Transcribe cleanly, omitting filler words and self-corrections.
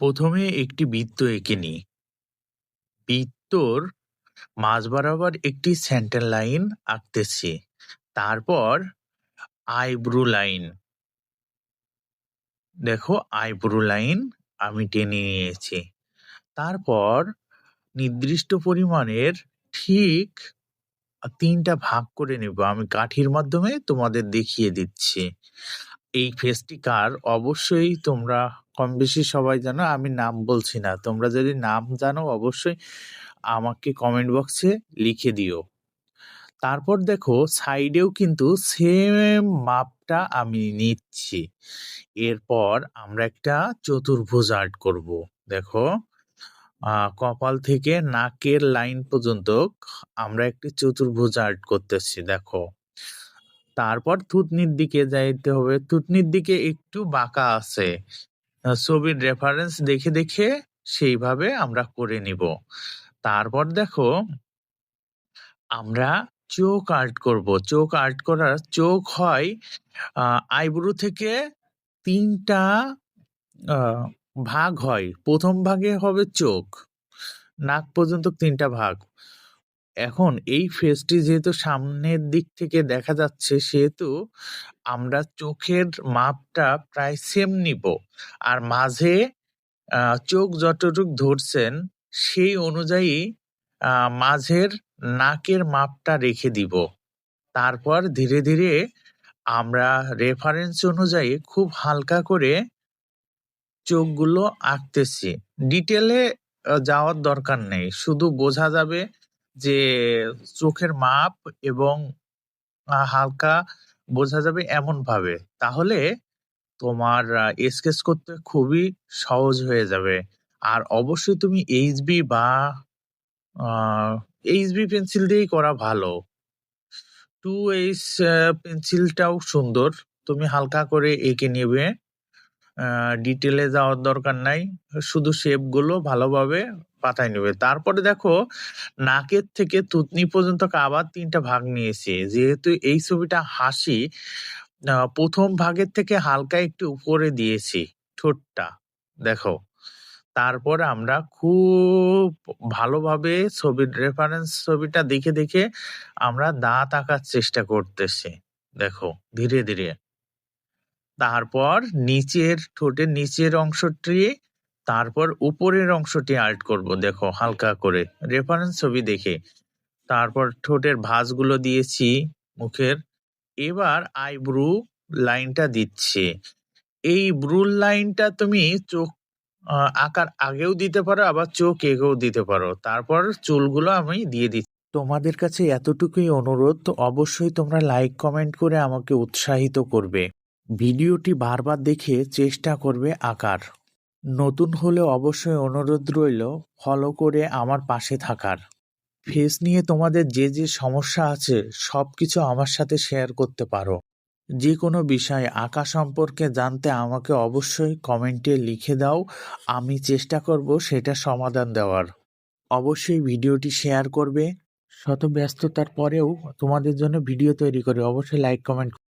প্রথমে একটি বৃত্ত এঁকে নিই। বৃত্তর মাঝ বরাবর একটি সেন্টার লাইন আঁকতেছি। তারপর আইব্রো লাইন, দেখো আইব্রো লাইন আমি টেনে নিয়েছি। তারপর নির্দিষ্ট পরিমাণের ঠিক ৩টা ভাগ করে নেব। আমি কাঠির মাধ্যমে তোমাদের দেখিয়ে দিচ্ছি। এই ফেসটি কার অবশ্যই তোমরা কম বেশি সবাই জানো, আমি নাম বলছি না। তোমরা যদি নাম জানো অবশ্যই আমাকে কমেন্ট বক্সে লিখে দিও। তারপর দেখো সাইডেও কিন্তু সেম মাপটা আমি নিচ্ছি। এরপর আমরা একটা চতুর্ভুজ আর্ট করব। দেখো কপাল থেকে নাকের লাইন পর্যন্ত আমরা একটি চতুর্ভুজ আর্ট করতেছি। দেখো তারপর থুতনির দিকে যাইতে হবে। থুতনির দিকে একটু বাঁকা আছে, ছবির রেফারেন্স দেখে দেখে সেইভাবে আমরা করে নিব। তারপর দেখো আমরা চোখ আর্ট করব। চোখ আর্ট করার চোখ হয় আইব্রো থেকে ৩টা ভাগ হয়। প্রথম ভাগে হবে চোখ, নাক পর্যন্ত ৩টা ভাগ। এখন এই ফেসটি যেহেতু সামনের দিক থেকে দেখা যাচ্ছে, সেহেতু আমরা চোখের মাপটা প্রায় সেম নিব। আর মাঝে চোখ যতটুক ধরছেন সেই অনুযায়ী মাঝের নাকের মাপটা রেখে দিব। তারপর ধীরে ধীরে আমরা রেফারেন্স অনুযায়ী খুব হালকা করে চোখগুলো আঁকতেছি। ডিটেলে যাওয়ার দরকার নেই, শুধু বোঝা যাবে যে চোখের মাপ এবং হালকা বোঝা যাবে এমন ভাবে। তাহলে তোমার স্কেচ করতে খুবই সহজ হয়ে যাবে। আর অবশ্যই তুমি এইচবি বা এইচবি পেন্সিল দিয়েই করা ভালো। 2H পেন্সিলটাও সুন্দর, তুমি হালকা করে এঁকে নেবে। ডিটেলে যাওয়ার দরকার নাই, শুধু শেপগুলো ভালোভাবে পাতায় নেবে। তারপরে দেখো নাকের থেকে থুতনি পর্যন্ত আবার ৩টা ভাগ নিয়েছি। যেহেতু এই ছবিটা হাসি, প্রথম ভাগের থেকে হালকা একটু উপরে দিয়েছি ঠোঁটটা। দেখো তারপর আমরা খুব ভালোভাবে ছবির রেফারেন্স ছবিটা দেখে দেখে আমরা দাঁত আঁকার চেষ্টা করতেছি। দেখো ধীরে ধীরে। তারপর নিচের ঠোঁটের নিচের অংশটি, তারপর উপরের অংশটি আর্ট করব। দেখো হালকা করে রেফারেন্স ছবি দেখে। তারপর ঠোঁটের ভাঁজগুলো দিয়েছি মুখের। এবার আইব্রু লাইনটা দিচ্ছি। এই ব্রুল লাইনটা তুমি চোখ আঁকার আগেও দিতে পারো, আবার চোখ এঁকেও দিতে পারো। তারপর চুলগুলো আমি দিয়ে দিচ্ছি। তোমাদের কাছে এতটুকুই অনুরোধ, অবশ্যই তোমরা লাইক কমেন্ট করে আমাকে উৎসাহিত করবে। ভিডিওটি বারবার দেখে চেষ্টা করবে আঁকার। নতুন হলে অবশ্যই অনুরোধ রইল ফলো করে আমার পাশে থাকার। ফেস নিয়ে তোমাদের যে যে সমস্যা আছে সবকিছু আমার সাথে শেয়ার করতে পারো। যে কোনো বিষয় আঁকা সম্পর্কে জানতে আমাকে অবশ্যই কমেন্টে লিখে দাও, আমি চেষ্টা করব সেটা সমাধান দেওয়ার। অবশ্যই ভিডিওটি শেয়ার করবে। শত ব্যস্ততার পরেও তোমাদের জন্য ভিডিও তৈরি করে অবশ্যই লাইক কমেন্ট